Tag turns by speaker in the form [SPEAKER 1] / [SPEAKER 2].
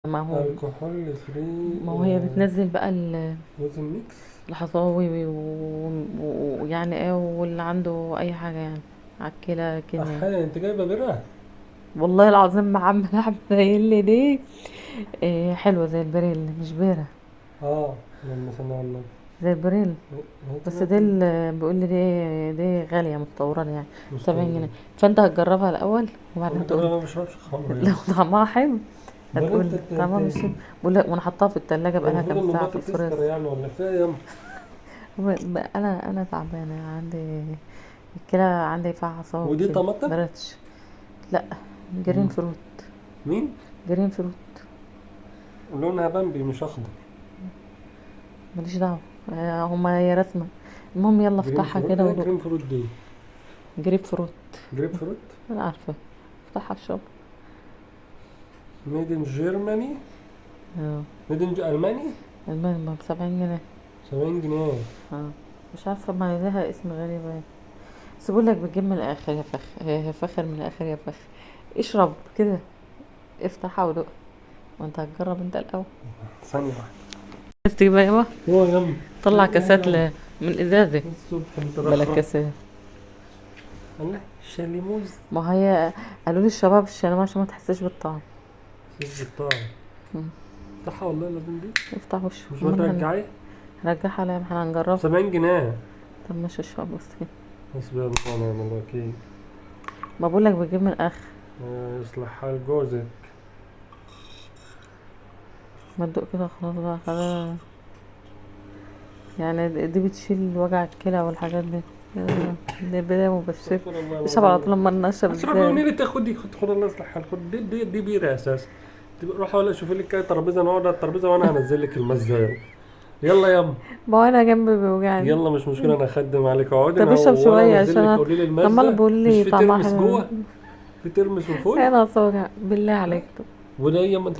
[SPEAKER 1] ما هو
[SPEAKER 2] الكحول فري.
[SPEAKER 1] ما هو هي بتنزل بقى
[SPEAKER 2] وزن ميكس.
[SPEAKER 1] الحصاوي ويعني ايه، واللي عنده اي حاجة يعني على الكلى كده يعني.
[SPEAKER 2] احيانا انت جايبه بره.
[SPEAKER 1] والله العظيم ما عم قايل دي إيه، حلوة زي البريل مش بيرة.
[SPEAKER 2] اه لما سمع النبي.
[SPEAKER 1] زي البريل.
[SPEAKER 2] هاتي
[SPEAKER 1] بس
[SPEAKER 2] بقى
[SPEAKER 1] دي بيقول لي دي غالية مستوردة يعني، 70 جنيه.
[SPEAKER 2] مستورد.
[SPEAKER 1] فانت هتجربها الاول
[SPEAKER 2] انا
[SPEAKER 1] وبعدين
[SPEAKER 2] كده
[SPEAKER 1] تقول
[SPEAKER 2] ما بشربش خمر
[SPEAKER 1] لو
[SPEAKER 2] يعني.
[SPEAKER 1] طعمها حلو
[SPEAKER 2] امال
[SPEAKER 1] هتقول
[SPEAKER 2] انت
[SPEAKER 1] لي طعمها مش حلو. بقول لك وانا حطاها في التلاجة
[SPEAKER 2] هي
[SPEAKER 1] بقالها
[SPEAKER 2] المفروض
[SPEAKER 1] كام
[SPEAKER 2] ان
[SPEAKER 1] ساعة في
[SPEAKER 2] بطل
[SPEAKER 1] الفريز.
[SPEAKER 2] تسكر يعني ولا كفايه ياما.
[SPEAKER 1] انا تعبانة عندي الكلى، عندي فيها عصاب
[SPEAKER 2] ودي
[SPEAKER 1] كده
[SPEAKER 2] طماطم.
[SPEAKER 1] مردش. لا، جرين
[SPEAKER 2] مم.
[SPEAKER 1] فروت.
[SPEAKER 2] مين؟
[SPEAKER 1] جرين فروت.
[SPEAKER 2] لونها بامبي مش اخضر.
[SPEAKER 1] ماليش دعوة. هما هي رسمة. المهم يلا
[SPEAKER 2] جرين
[SPEAKER 1] افتحها
[SPEAKER 2] فروت،
[SPEAKER 1] كده
[SPEAKER 2] ايه
[SPEAKER 1] ودوق.
[SPEAKER 2] جرين فروت دي؟
[SPEAKER 1] جريب فروت.
[SPEAKER 2] جريب فروت.
[SPEAKER 1] انا عارفة. افتحها اشرب.
[SPEAKER 2] ميد ان جيرماني.
[SPEAKER 1] اه.
[SPEAKER 2] ميد ان الماني.
[SPEAKER 1] المهم ب70 جنيه.
[SPEAKER 2] 70 جنيه.
[SPEAKER 1] اه. مش عارفة ما لها اسم غريب يعني. بس بقولك بتجيب من الاخر يا فخ، يا فخر من الاخر يا فخ. اشرب كده. افتحها ودوق. وانت هتجرب انت الاول.
[SPEAKER 2] ثانيه واحده.
[SPEAKER 1] بس تجيب ايوه.
[SPEAKER 2] هو يم.
[SPEAKER 1] طلع كاسات من ازازة.
[SPEAKER 2] الصبح
[SPEAKER 1] بلا
[SPEAKER 2] مترخرة.
[SPEAKER 1] كاسات.
[SPEAKER 2] الله. شاليموز.
[SPEAKER 1] ما هي قالوا لي الشباب الشنامة عشان ما تحسش بالطعم.
[SPEAKER 2] سيب الطعم.
[SPEAKER 1] مم.
[SPEAKER 2] صح والله لازم دي.
[SPEAKER 1] افتح وشه
[SPEAKER 2] مش
[SPEAKER 1] امال
[SPEAKER 2] هترجعي.
[SPEAKER 1] هنرجعها لا احنا هنجربها.
[SPEAKER 2] 70 جنيه.
[SPEAKER 1] طب مش اشرب بس كده.
[SPEAKER 2] حسبي الله ونعم الوكيل.
[SPEAKER 1] ما بقولك بجيب من الاخر.
[SPEAKER 2] يصلح حال جوزك.
[SPEAKER 1] ما تدوق كده خلاص بقى خلاص. يعني دي بتشيل وجع الكلى والحاجات دي. دي بداية مبشرة.
[SPEAKER 2] استغفر الله
[SPEAKER 1] اشرب على
[SPEAKER 2] العظيم.
[SPEAKER 1] طول لما ننشر
[SPEAKER 2] اشربي
[SPEAKER 1] ازاي.
[SPEAKER 2] ونيلي اللي تاخدي خد الله يصلح حالك. خد دي بيرة اساس. روح ولا شوفي لك كده ترابيزه نقعد على الترابيزه وانا هنزل لك المزه يلا. يلا يا.
[SPEAKER 1] ما هو انا جنبي بيوجعني.
[SPEAKER 2] يلا مش مشكله انا اخدم عليك اقعدي
[SPEAKER 1] طب
[SPEAKER 2] انا
[SPEAKER 1] اشرب
[SPEAKER 2] وانا
[SPEAKER 1] شوية
[SPEAKER 2] انزل
[SPEAKER 1] عشان
[SPEAKER 2] لك قولي لي
[SPEAKER 1] عمال
[SPEAKER 2] المزه.
[SPEAKER 1] بيقول
[SPEAKER 2] مش
[SPEAKER 1] لي
[SPEAKER 2] في
[SPEAKER 1] طعمها
[SPEAKER 2] ترمس
[SPEAKER 1] حلو.
[SPEAKER 2] جوه. في ترمس وفل.
[SPEAKER 1] انا صوجع بالله
[SPEAKER 2] ها.
[SPEAKER 1] عليك.
[SPEAKER 2] وده يا ما انت